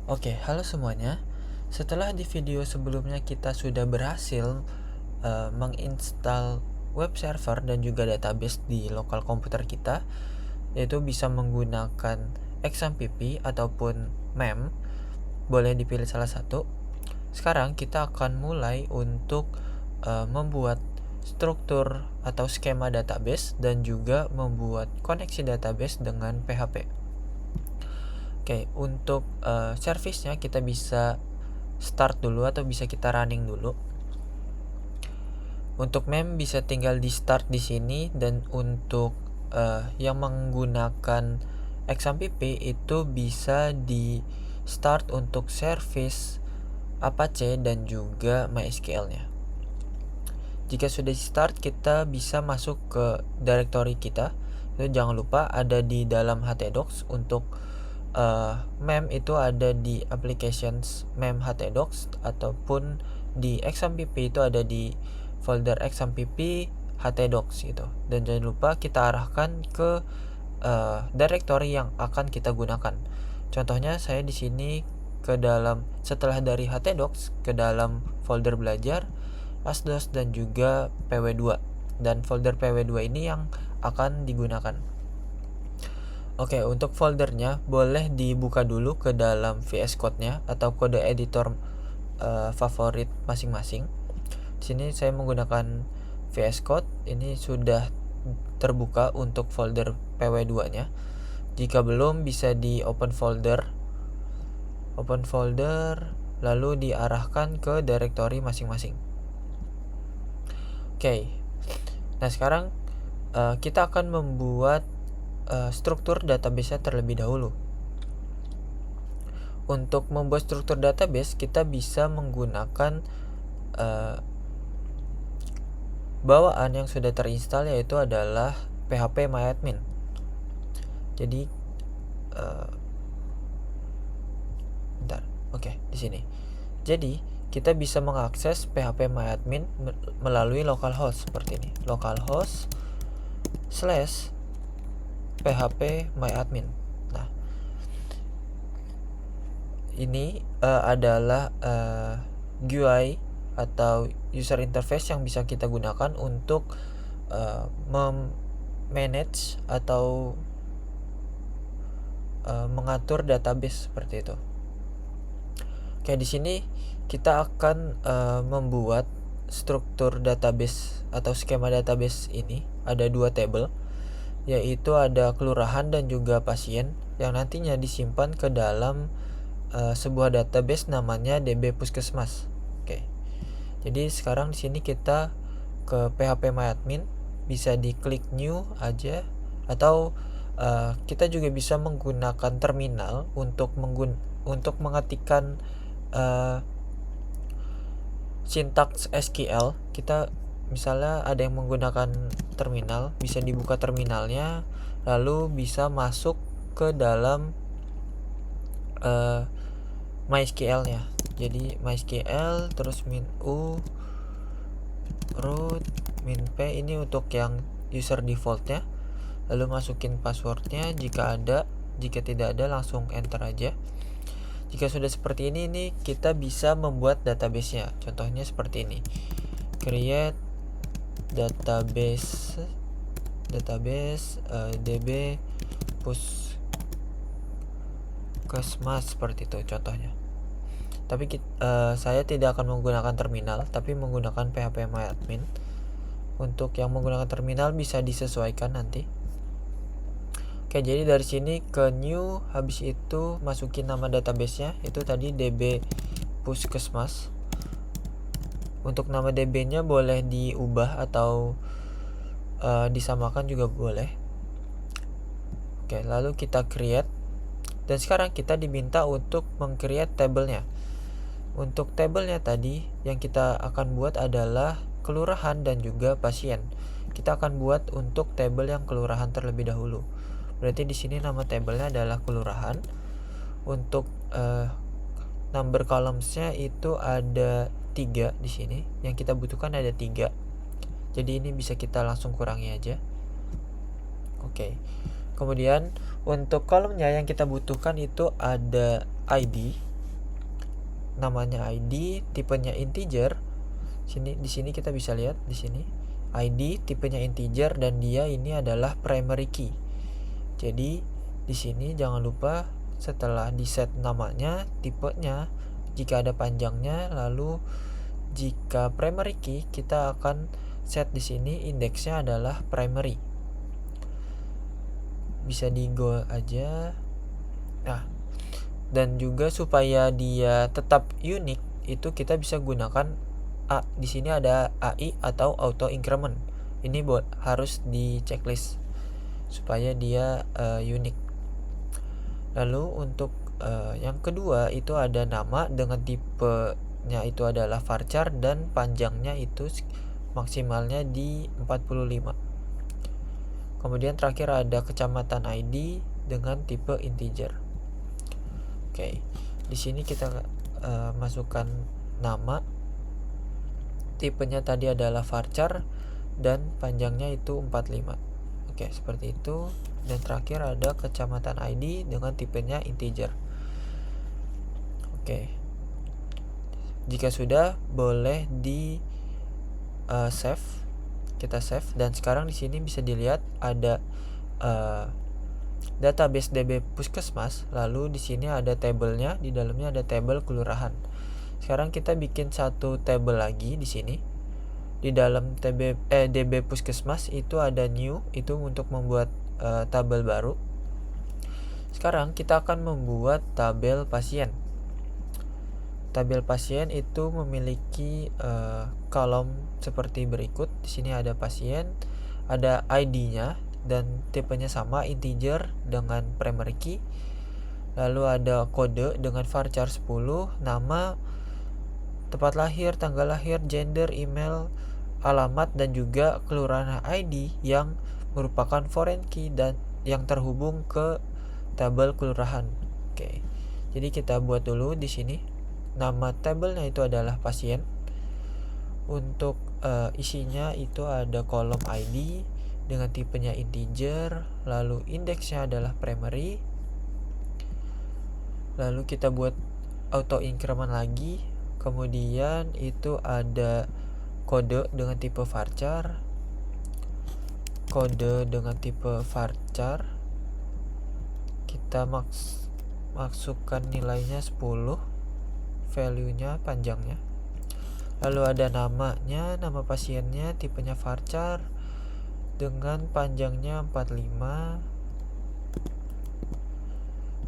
Oke, halo semuanya. Setelah di video sebelumnya kita sudah berhasil menginstal web server dan juga database di lokal komputer kita, yaitu bisa menggunakan XAMPP ataupun MEM, boleh dipilih salah satu. Sekarang kita akan mulai untuk membuat struktur atau skema database dan juga membuat koneksi database dengan PHP. Oke, untuk service-nya kita bisa start dulu atau bisa kita running dulu. Untuk mem bisa tinggal di start di sini, dan untuk yang menggunakan XAMPP itu bisa di start untuk service Apache dan juga MySQL-nya. Jika sudah di start, kita bisa masuk ke directory kita. Itu jangan lupa ada di dalam htdocs. Untuk mem itu ada di applications mem htdocs, ataupun di XAMPP itu ada di folder XAMPP htdocs gitu. Dan jangan lupa kita arahkan ke directory yang akan kita gunakan. Contohnya saya di sini ke dalam, setelah dari htdocs ke dalam folder belajar, asdos dan juga pw2, dan folder pw2 ini yang akan digunakan. Oke, untuk foldernya boleh dibuka dulu ke dalam VS Code-nya atau kode editor favorit masing-masing. Di sini saya menggunakan VS Code. Ini sudah terbuka untuk folder pw2-nya. Jika belum, bisa di open folder, lalu diarahkan ke directory masing-masing. Oke. Nah, sekarang kita akan membuat struktur database-nya terlebih dahulu. Untuk membuat struktur database, kita bisa menggunakan bawaan yang sudah terinstall, yaitu adalah phpMyAdmin. Jadi di sini. Jadi kita bisa mengakses phpMyAdmin melalui localhost seperti ini. localhost/phpMyAdmin. Nah, ini adalah GUI atau user interface yang bisa kita gunakan untuk manage atau mengatur database seperti itu. Oke, di sini kita akan membuat struktur database atau skema database ini. Ada dua tabel, yaitu ada kelurahan dan juga pasien, yang nantinya disimpan ke dalam sebuah database namanya DB Puskesmas. Oke. Jadi sekarang di sini kita ke phpMyAdmin, bisa diklik new aja, atau kita juga bisa menggunakan terminal untuk mengetikkan sintaks SQL. Kita misalnya ada yang menggunakan terminal, bisa dibuka terminalnya, lalu bisa masuk ke dalam MySQL-nya. Jadi MySQL terus -u root -p, ini untuk yang user defaultnya. Lalu masukin passwordnya jika ada, jika tidak ada langsung enter aja. Jika sudah seperti ini kita bisa membuat database-nya. Contohnya seperti ini. Create database DB Puskesmas, seperti itu contohnya. Tapi saya tidak akan menggunakan terminal, tapi menggunakan phpMyAdmin. Untuk yang menggunakan terminal bisa disesuaikan nanti. Oke, jadi dari sini ke new, habis itu masukin nama database-nya, itu tadi DB Puskesmas. Untuk nama DB-nya boleh diubah atau disamakan juga boleh. Oke, lalu kita create, dan sekarang kita diminta untuk meng-create tabelnya. Untuk tabelnya tadi yang kita akan buat adalah kelurahan dan juga pasien. Kita akan buat untuk tabel yang kelurahan terlebih dahulu. Berarti di sini nama tabelnya adalah kelurahan. Untuk number columns-nya itu ada 3 di sini. Yang kita butuhkan ada 3. Jadi ini bisa kita langsung kurangi aja. Oke. Kemudian untuk kolomnya yang kita butuhkan itu ada ID. namanya ID, tipenya integer. Di sini kita bisa lihat di sini ID tipenya integer dan dia ini adalah primary key. Jadi di sini jangan lupa setelah di set namanya, tipenya, jika ada panjangnya, lalu jika primary key kita akan set di sini indeksnya adalah primary. Bisa di go aja. Nah, dan juga supaya dia tetap unik itu kita bisa gunakan di sini ada AI atau auto increment. Ini harus di checklist supaya dia unik. Lalu untuk yang kedua itu ada nama dengan tipenya itu adalah varchar dan panjangnya itu maksimalnya di 45. Kemudian terakhir ada kecamatan ID dengan tipe integer. Oke, di sini kita masukkan nama, tipenya tadi adalah varchar dan panjangnya itu 45. Oke, seperti itu. Dan terakhir ada kecamatan ID dengan tipenya integer. Oke. Jika sudah, boleh di save. Kita save dan sekarang di sini bisa dilihat ada database DB Puskesmas, lalu di sini ada tabelnya, di dalamnya ada tabel kelurahan. Sekarang kita bikin satu tabel lagi di sini. Di dalam DB Puskesmas itu ada new, itu untuk membuat tabel baru. Sekarang kita akan membuat tabel pasien. Tabel pasien itu memiliki kolom seperti berikut. Di sini ada pasien, ada ID-nya dan tipenya sama integer dengan primary key. Lalu ada kode dengan varchar 10, nama, tempat lahir, tanggal lahir, gender, email, alamat, dan juga kelurahan ID yang merupakan foreign key dan yang terhubung ke tabel kelurahan. Oke. Jadi kita buat dulu di sini. Nama tabelnya itu adalah pasien. Untuk isinya itu ada kolom ID dengan tipenya integer, lalu indeksnya adalah primary. Lalu kita buat auto increment lagi. Kemudian itu ada kode dengan tipe varchar. Kode dengan tipe varchar. Kita masukkan nilainya 10, value-nya, panjangnya. Lalu ada namanya, nama pasiennya, tipenya varchar dengan panjangnya 45.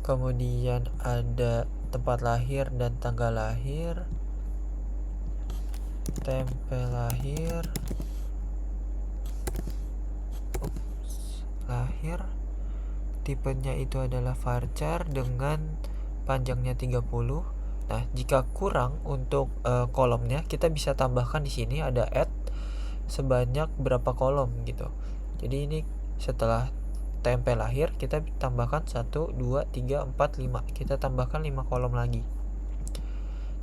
Kemudian ada tempat lahir dan tanggal lahir, tempel lahir, lahir, tipenya itu adalah varchar dengan panjangnya 30. Nah, jika kurang untuk kolomnya, kita bisa tambahkan di sini ada add sebanyak berapa kolom gitu. Jadi ini setelah tempel lahir kita tambahkan 1, 2, 3, 4, 5. Kita tambahkan 5 kolom lagi.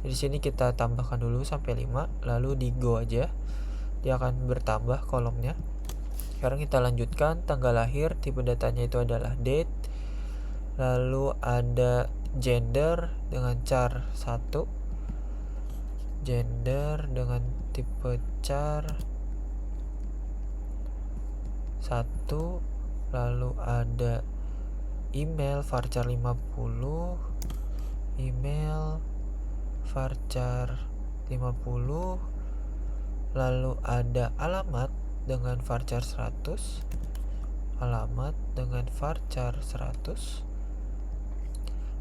Jadi sini kita tambahkan dulu sampai 5, lalu di go aja. Dia akan bertambah kolomnya. Sekarang kita lanjutkan tanggal lahir, tipe datanya itu adalah date. Lalu ada gender dengan char 1. Gender dengan tipe char 1. Lalu ada email varchar 50. Email varchar 50. Lalu ada alamat dengan varchar 100. Alamat dengan varchar 100.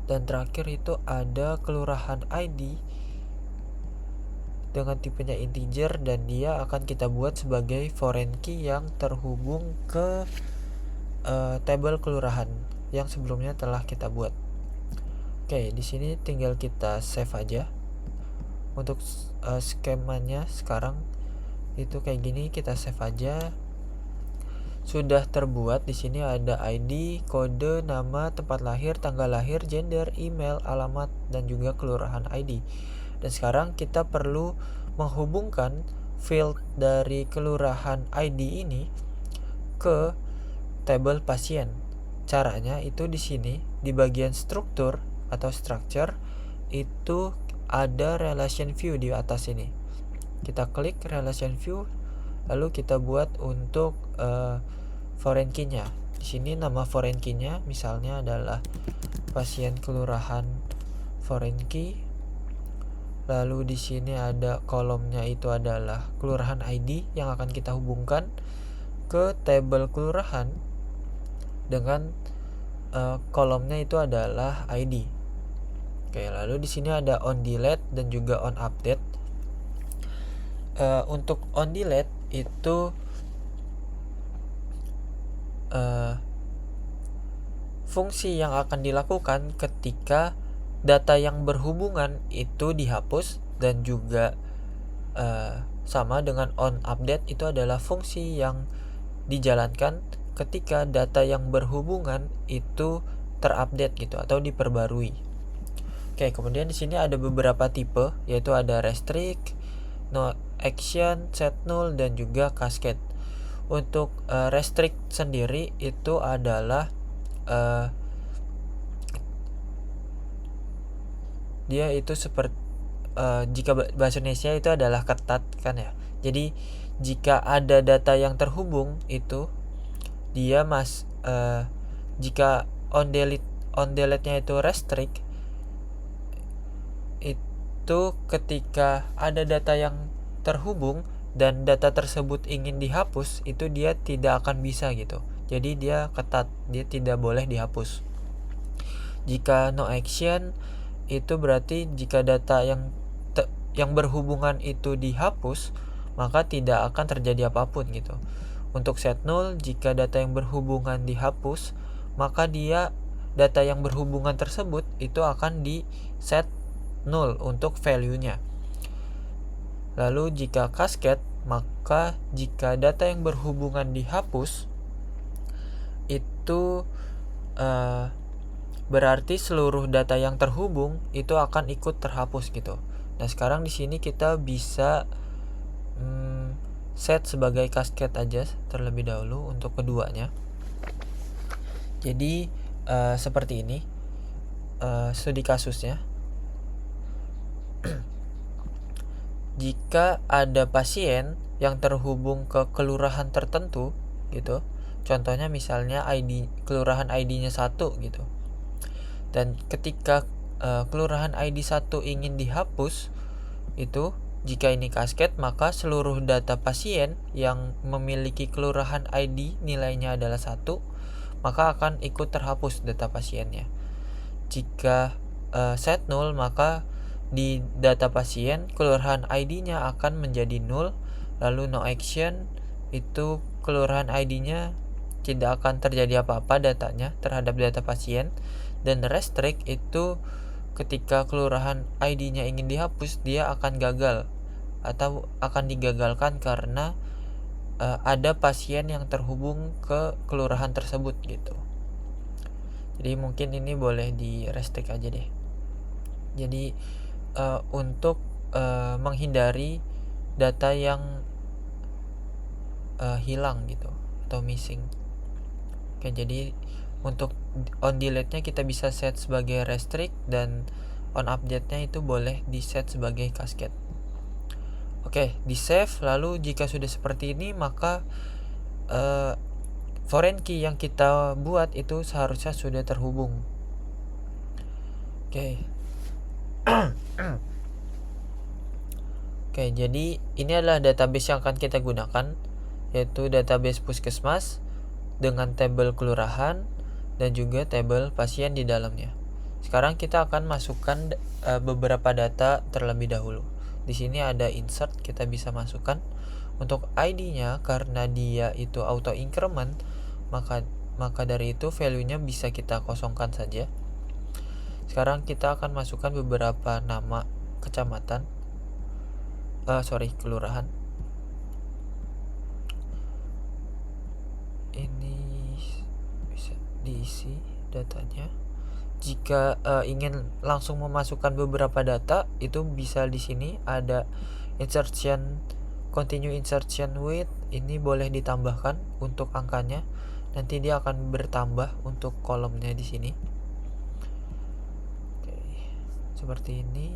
Dan terakhir itu ada kelurahan ID dengan tipenya integer dan dia akan kita buat sebagai foreign key yang terhubung ke tabel kelurahan yang sebelumnya telah kita buat. Oke, di sini tinggal kita save aja. Untuk skemanya sekarang itu kayak gini, kita save aja. Sudah terbuat. Di sini ada ID, kode, nama, tempat lahir, tanggal lahir, gender, email, alamat, dan juga kelurahan ID. Dan sekarang kita perlu menghubungkan field dari kelurahan ID ini ke tabel pasien. Caranya itu di sini di bagian struktur atau structure itu ada relation view di atas ini. Kita klik relation view, lalu kita buat untuk foreign key-nya. Di sini nama foreign key-nya misalnya adalah pasien kelurahan foreign key. Lalu di sini ada kolomnya itu adalah kelurahan ID yang akan kita hubungkan ke tabel kelurahan dengan kolomnya itu adalah ID. Oke, lalu di sini ada on delete dan juga on update. Untuk on delete itu fungsi yang akan dilakukan ketika data yang berhubungan itu dihapus, dan juga sama dengan on update itu adalah fungsi yang dijalankan ketika data yang berhubungan itu terupdate gitu atau diperbarui. Oke, kemudian di sini ada beberapa tipe, yaitu ada restrict, no action, set null, dan juga cascade. Untuk restrict sendiri itu adalah dia itu seperti jika bahasa Indonesia itu adalah ketat kan ya. Jadi jika ada data yang terhubung itu dia jika on delete-nya itu restrict, itu ketika ada data yang terhubung dan data tersebut ingin dihapus, itu dia tidak akan bisa gitu. Jadi dia ketat, dia tidak boleh dihapus. Jika no action itu berarti jika data yang berhubungan itu dihapus, maka tidak akan terjadi apapun gitu. Untuk set null, jika data yang berhubungan dihapus, maka data yang berhubungan tersebut itu akan di set null untuk value-nya. Lalu jika cascade, maka jika data yang berhubungan dihapus, itu berarti seluruh data yang terhubung itu akan ikut terhapus gitu. Nah, sekarang di sini kita bisa set sebagai cascade aja terlebih dahulu untuk keduanya. Jadi seperti ini studi kasusnya. Jika ada pasien yang terhubung ke kelurahan tertentu gitu, contohnya misalnya kelurahan ID-nya 1 gitu, dan ketika kelurahan ID 1 ingin dihapus, itu jika ini cascade, maka seluruh data pasien yang memiliki kelurahan ID nilainya adalah 1, maka akan ikut terhapus data pasiennya. Jika set null, maka di data pasien kelurahan ID-nya akan menjadi null. Lalu no action, itu kelurahan ID-nya tidak akan terjadi apa-apa datanya terhadap data pasien. Dan restrict itu ketika kelurahan ID-nya ingin dihapus, dia akan gagal atau akan digagalkan karena ada pasien yang terhubung ke kelurahan tersebut gitu. Jadi mungkin ini boleh di restrict aja deh. Jadi untuk menghindari data yang hilang gitu atau missing. Oke, jadi untuk on delete-nya kita bisa set sebagai restrict, dan on update-nya itu boleh di set sebagai cascade. Oke, di save. Lalu jika sudah seperti ini, maka foreign key yang kita buat itu seharusnya sudah terhubung. Oke. Oke, jadi ini adalah database yang akan kita gunakan, yaitu database puskesmas dengan tabel kelurahan dan juga tabel pasien di dalamnya. Sekarang kita akan masukkan beberapa data terlebih dahulu. Di sini ada insert, kita bisa masukkan untuk ID-nya karena dia itu auto increment, maka dari itu value-nya bisa kita kosongkan saja. Sekarang kita akan masukkan beberapa nama kecamatan, kelurahan. Ini bisa diisi datanya. Jika ingin langsung memasukkan beberapa data, itu bisa di sini ada continue insertion with, ini boleh ditambahkan untuk angkanya. Nanti dia akan bertambah untuk kolomnya di sini. Oke, seperti ini.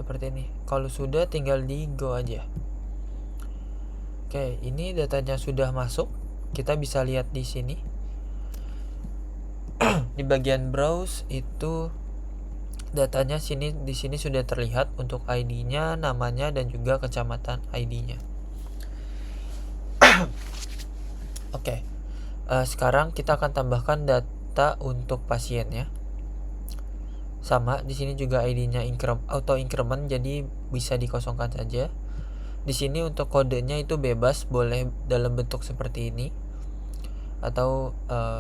seperti ini. Kalau sudah, tinggal di go aja. Oke, ini datanya sudah masuk. Kita bisa lihat di sini. Di bagian browse itu datanya di sini sudah terlihat untuk ID-nya, namanya, dan juga kecamatan ID-nya. Oke. Sekarang kita akan tambahkan data untuk pasiennya. Sama, di sini juga ID-nya auto increment, jadi bisa dikosongkan saja. Di sini untuk kodenya itu bebas, boleh dalam bentuk seperti ini atau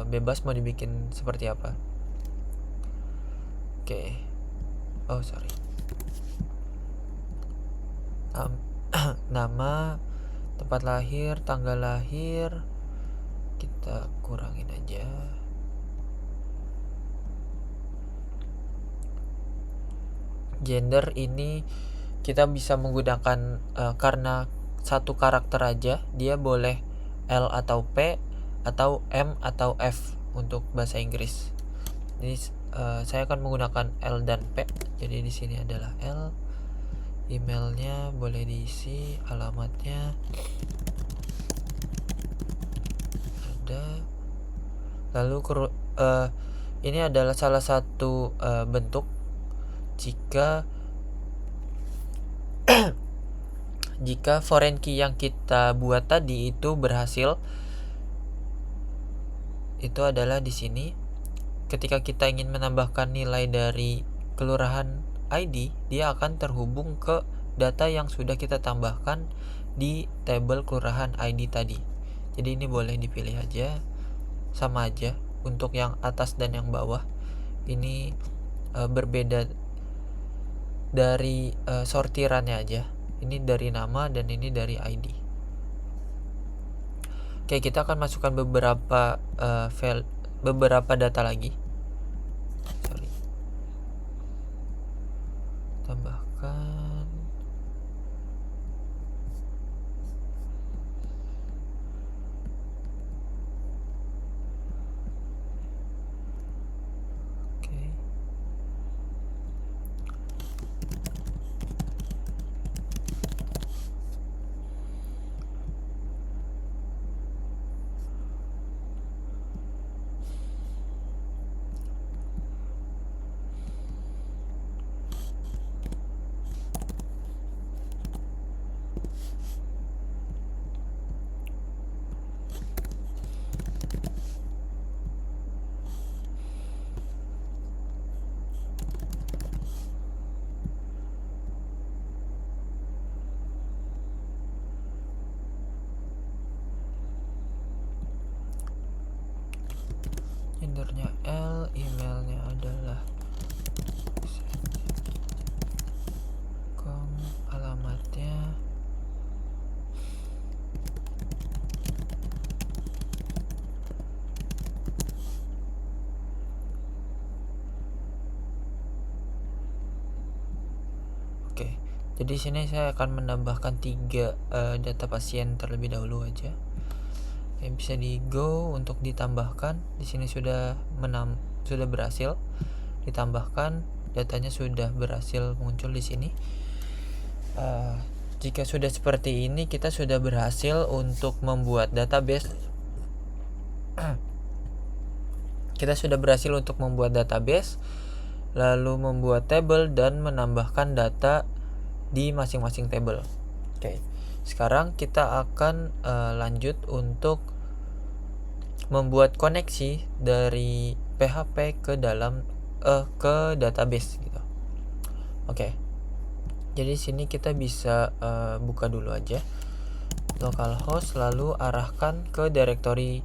bebas mau dibikin seperti apa. Oke. Oh, sorry. Nama, tempat lahir, tanggal lahir kita kurangin aja. Gender ini kita bisa menggunakan karena satu karakter aja, dia boleh L atau P atau M atau F untuk bahasa Inggris. Jadi saya akan menggunakan L dan P. Jadi di sini adalah L. Emailnya boleh diisi, alamatnya ada. Lalu ini adalah salah satu bentuk jika foreign key yang kita buat tadi itu berhasil. Itu adalah di sini. Ketika kita ingin menambahkan nilai dari kelurahan ID, dia akan terhubung ke data yang sudah kita tambahkan di tabel kelurahan ID tadi. Jadi ini boleh dipilih aja, sama aja untuk yang atas dan yang bawah. Ini berbeda dari sortirannya aja. Ini dari nama dan ini dari ID. Oke, kita akan masukkan beberapa data lagi. Sorry. Tambahkan. Oke. Gendernya L, emailnya adalah alamatnya oke. Jadi sini saya akan menambahkan 3 data pasien terlebih dahulu aja. Yang bisa di go untuk ditambahkan. Di sini sudah berhasil ditambahkan, datanya sudah berhasil muncul di sini. Jika sudah seperti ini, kita sudah berhasil untuk membuat database. Kita sudah berhasil untuk membuat database, lalu membuat table dan menambahkan data di masing-masing table. Oke. Sekarang kita akan lanjut untuk membuat koneksi dari PHP ke dalam ke database gitu. Oke. Jadi sini kita bisa buka dulu aja localhost, lalu arahkan ke directory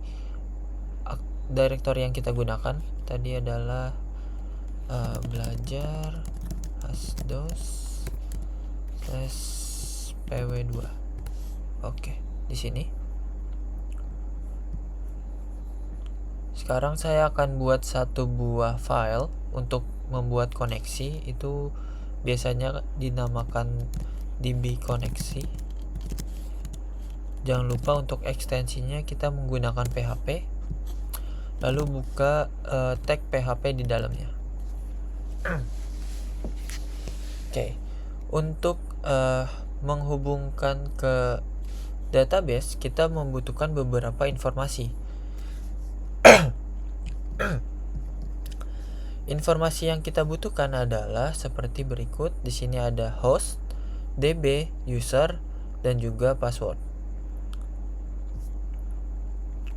yang kita gunakan. Tadi adalah belajar asdos/pw2. Oke, di sini. Sekarang saya akan buat satu buah file untuk membuat koneksi. Itu biasanya dinamakan db koneksi. Jangan lupa untuk ekstensinya kita menggunakan PHP. Lalu buka tag PHP di dalamnya. Oke. Untuk menghubungkan ke database, kita membutuhkan beberapa informasi. Informasi yang kita butuhkan adalah seperti berikut. Di sini ada host, DB, user, dan juga password.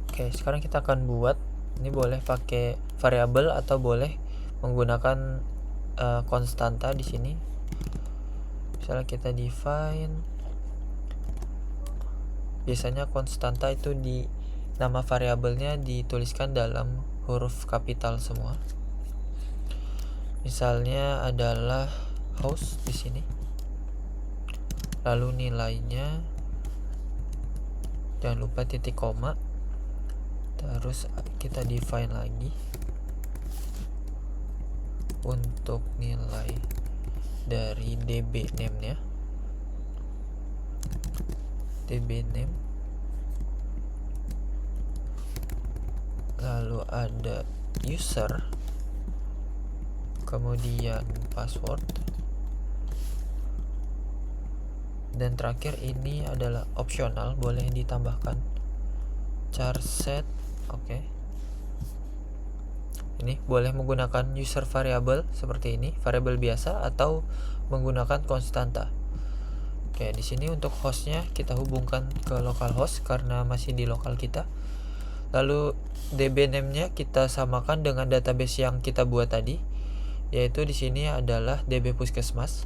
Oke, sekarang kita akan buat. Ini boleh pakai variabel atau boleh menggunakan konstanta di sini. Misalnya kita define, biasanya konstanta itu di nama variabelnya dituliskan dalam huruf kapital semua. Misalnya adalah host di sini. Lalu nilainya jangan lupa titik koma. Terus kita define lagi untuk nilai dari db name-nya. db name. Lalu ada user, kemudian password, dan terakhir ini adalah opsional, boleh ditambahkan char set. Oke. Ini boleh menggunakan user variable seperti ini, variabel biasa, atau menggunakan konstanta. Oke, di sini untuk hostnya kita hubungkan ke localhost karena masih di lokal kita. Lalu db name-nya kita samakan dengan database yang kita buat tadi, yaitu di sini adalah db puskesmas.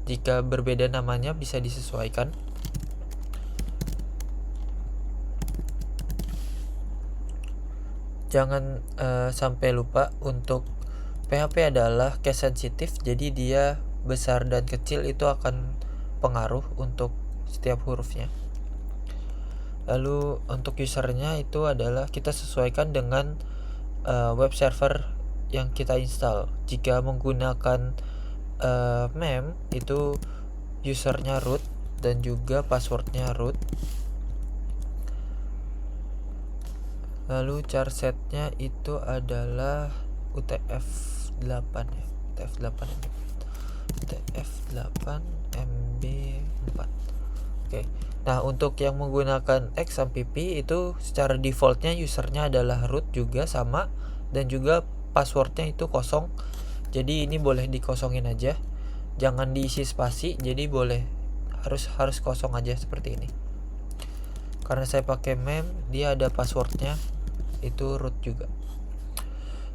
Jika berbeda namanya bisa disesuaikan. Jangan sampai lupa, untuk PHP adalah case sensitif, jadi dia besar dan kecil itu akan pengaruh untuk setiap hurufnya. Lalu untuk usernya itu adalah kita sesuaikan dengan web server yang kita install. Jika menggunakan mem, itu usernya root dan juga passwordnya root. Lalu char setnya itu adalah UTF-8 ya, UTF-8 ini. UTF-8 MB4. Oke. Nah, untuk yang menggunakan XAMPP itu secara defaultnya usernya adalah root juga sama, dan juga passwordnya itu kosong. Jadi ini boleh dikosongin aja, jangan diisi spasi. Jadi boleh harus kosong aja seperti ini. Karena saya pakai mem, dia ada passwordnya itu root juga.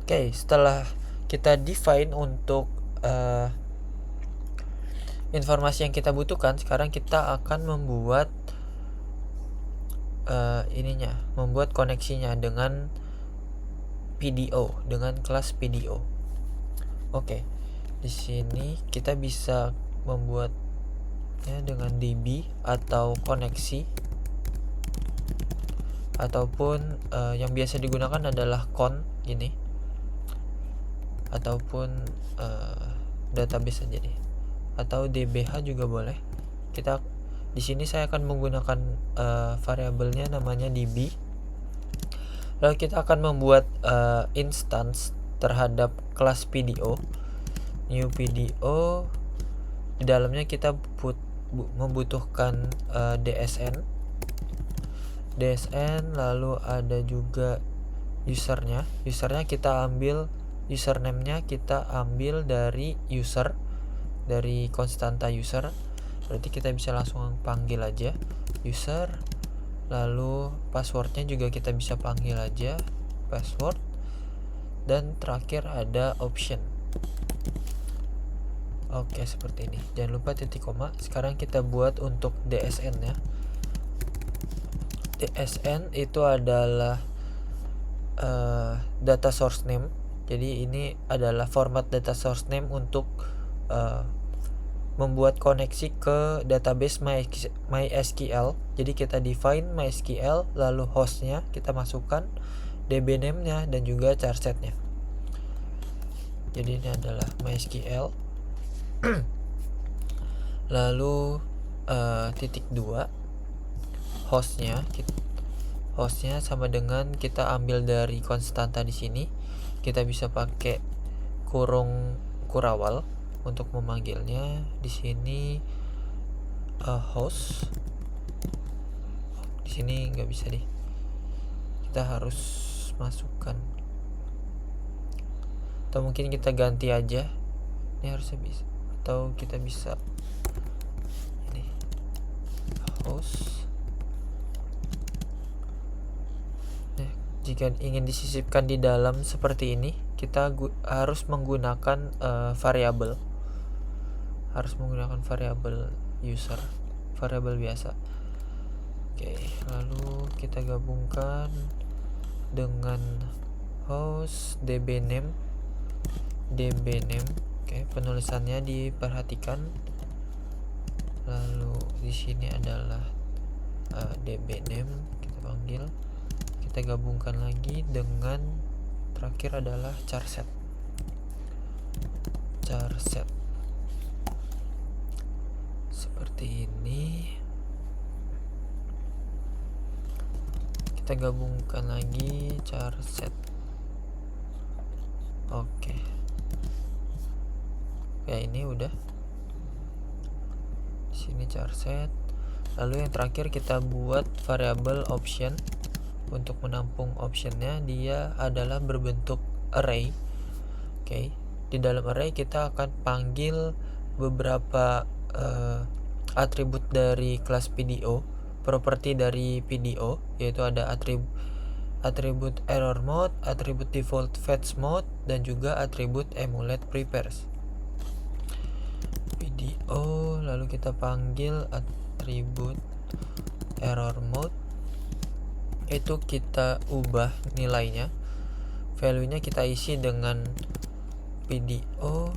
Oke, setelah kita define untuk informasi yang kita butuhkan, sekarang kita akan membuat membuat koneksinya dengan PDO, dengan kelas PDO. Oke, di sini kita bisa membuatnya dengan DB atau koneksi, ataupun yang biasa digunakan adalah con gini, ataupun database saja deh, atau dbh juga boleh. Kita di sini saya akan menggunakan variabelnya namanya db. Lalu kita akan membuat instance terhadap kelas PDO, new PDO. Di dalamnya kita membutuhkan DSN, lalu ada juga usernya. Usernya kita ambil, username-nya kita ambil dari user, dari konstanta user. Berarti kita bisa langsung panggil aja user. Lalu passwordnya juga kita bisa panggil aja password. Dan terakhir ada option. Oke, seperti ini. Jangan lupa titik koma. Sekarang kita buat untuk DSN ya. DSN itu adalah data source name. Jadi ini adalah format data source name untuk membuat koneksi ke database MySQL. Jadi kita define MySQL, lalu hostnya kita masukkan, db name-nya, dan juga char set-nya. Jadi ini adalah MySQL. Lalu titik 2 hostnya sama dengan kita ambil dari konstanta di sini. Kita bisa pakai kurung kurawal. untuk memanggilnya di sini host. Di sini nggak bisa deh, kita harus masukkan, atau mungkin kita ganti aja, ini harusnya bisa, atau kita bisa ini host. Jika ingin disisipkan di dalam seperti ini, kita harus menggunakan variabel, user, variabel biasa. Oke, lalu kita gabungkan dengan host dbname. Oke, penulisannya diperhatikan. Lalu di sini adalah dbname, kita panggil. Kita gabungkan lagi dengan terakhir adalah charset. Seperti ini. Kita gabungkan lagi charset. Oke. Ya, ini udah. Di sini charset. Lalu yang terakhir kita buat variabel option. Untuk menampung optionnya, dia adalah berbentuk array. Oke, di dalam array kita akan panggil beberapa atribut dari kelas PDO, properti dari PDO, yaitu ada atribut error mode, atribut default fetch mode, dan juga atribut emulate prepares. PDO, lalu kita panggil atribut error mode, itu kita ubah nilainya, value-nya kita isi dengan PDO,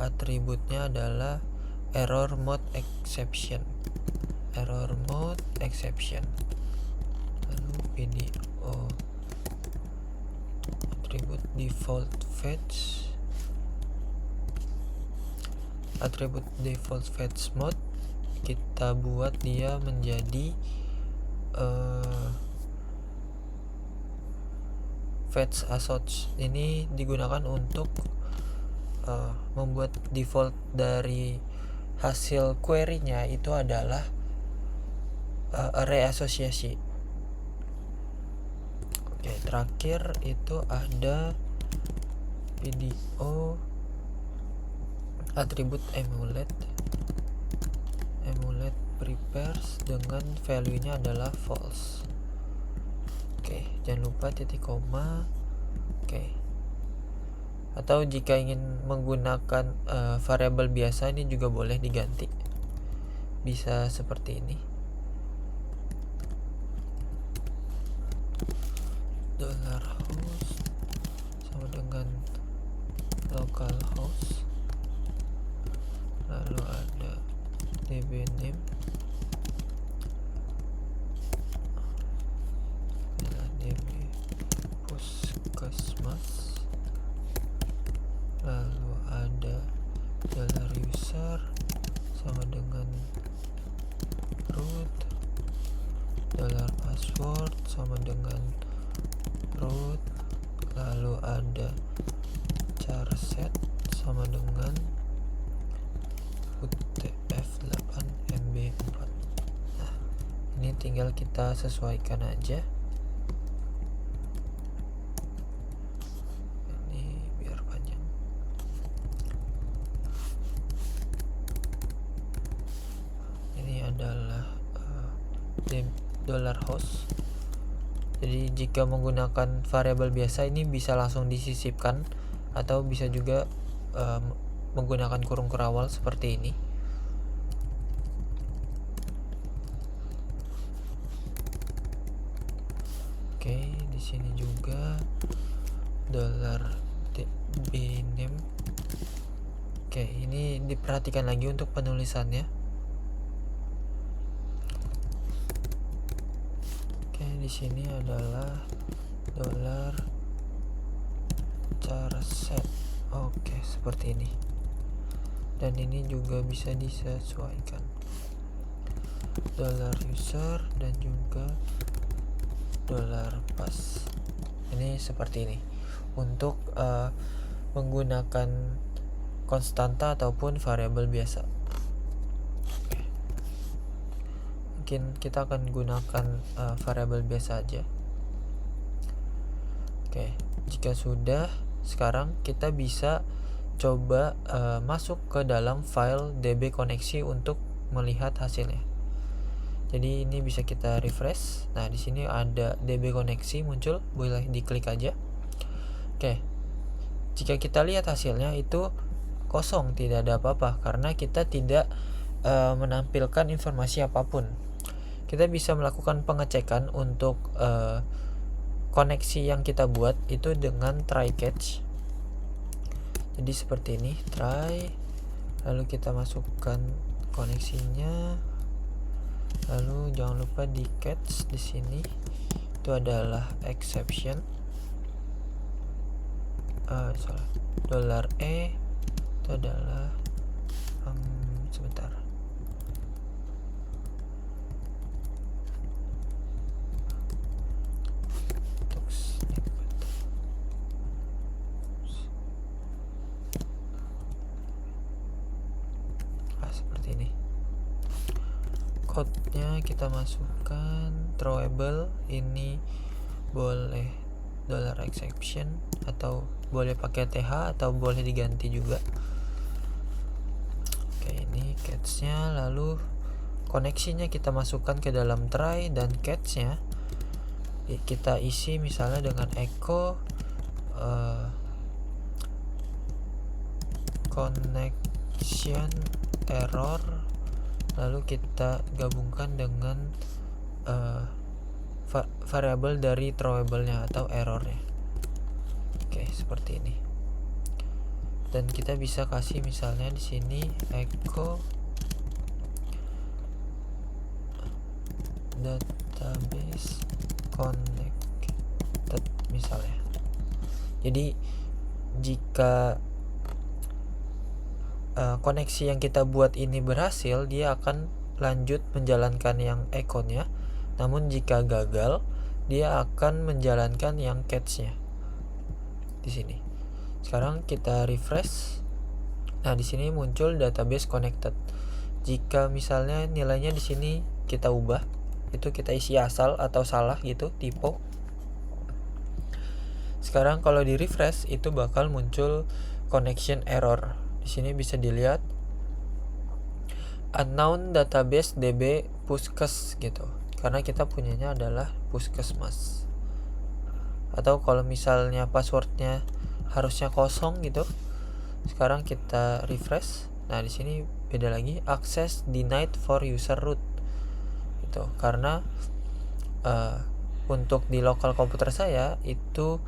atributnya adalah error mode exception, lalu PDO atribut default fetch, atribut default fetch mode kita buat dia menjadi fetch assoc. Ini digunakan untuk membuat default dari hasil query-nya itu adalah array asosiasi. Oke, terakhir itu ada PDO atribut emulate prepares dengan value-nya adalah false. Oke, jangan lupa titik koma. Oke. Atau jika ingin menggunakan variabel biasa, ini juga boleh diganti. Bisa seperti ini. $host sama dengan localhost. Lalu ada dbname, db puskesmas, lalu ada $user sama dengan root, $password sama dengan root, lalu ada charset sama dengan UTF-8 MB4. Nah, ini tinggal kita sesuaikan aja. Ini biar panjang. Ini adalah $host. Jadi jika menggunakan variabel biasa, ini bisa langsung disisipkan atau bisa juga menggunakan kurung kerawal seperti ini. Oke, di sini juga $dbname. Oke, ini diperhatikan lagi untuk penulisannya. Oke, di sini adalah $charset. Oke, seperti ini. Dan ini juga bisa disesuaikan. $user dan juga $pass. Ini seperti ini. Untuk menggunakan konstanta ataupun variabel biasa. Mungkin kita akan gunakan variabel biasa aja. Oke, jika sudah, sekarang kita bisa coba masuk ke dalam file db koneksi untuk melihat hasilnya. Jadi ini bisa kita refresh. Nah, di sini ada db koneksi muncul, boleh diklik aja. Oke. Jika kita lihat hasilnya itu kosong, tidak ada apa-apa karena kita tidak menampilkan informasi apapun. Kita bisa melakukan pengecekan untuk koneksi yang kita buat itu dengan try catch. Jadi seperti ini, try, lalu kita masukkan koneksinya. Lalu jangan lupa di catch di sini itu adalah exception. $E itu adalah sebentar. Seperti ini. Code-nya kita masukkan throwable, ini boleh $exception atau boleh pakai TH atau boleh diganti juga. Oke, ini catch-nya, lalu koneksinya kita masukkan ke dalam try dan catch-nya kita isi misalnya dengan echo connection error, lalu kita gabungkan dengan variabel dari throwable-nya atau errornya. Oke, seperti ini. Dan kita bisa kasih misalnya di sini echo database connected misalnya. Jadi jika koneksi yang kita buat ini berhasil, dia akan lanjut menjalankan yang echo-nya. Namun jika gagal, dia akan menjalankan yang catch-nya di sini. Sekarang kita refresh. Nah, di sini muncul database connected. Jika misalnya nilainya di sini kita ubah, itu kita isi asal atau salah gitu, typo. Sekarang kalau di refresh itu bakal muncul connection error. Di sini bisa dilihat unknown database db puskes gitu. Karena kita punyanya adalah puskesmas. Atau kalau misalnya passwordnya harusnya kosong gitu, sekarang kita refresh. Nah, di sini beda lagi, access denied for user root gitu. Karena untuk di lokal komputer saya itu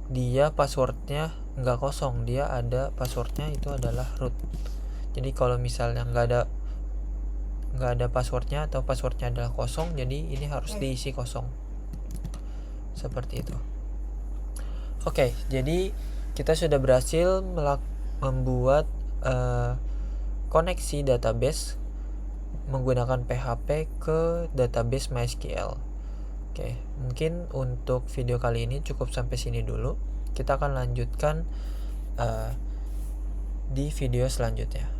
dia passwordnya nggak kosong, dia ada passwordnya itu adalah root. Jadi kalau misalnya nggak ada passwordnya atau passwordnya adalah kosong, jadi ini harus diisi kosong seperti itu. Oke, jadi kita sudah berhasil membuat koneksi database menggunakan PHP ke database MySQL. Oke, mungkin untuk video kali ini cukup sampai sini dulu. Kita akan lanjutkan di video selanjutnya.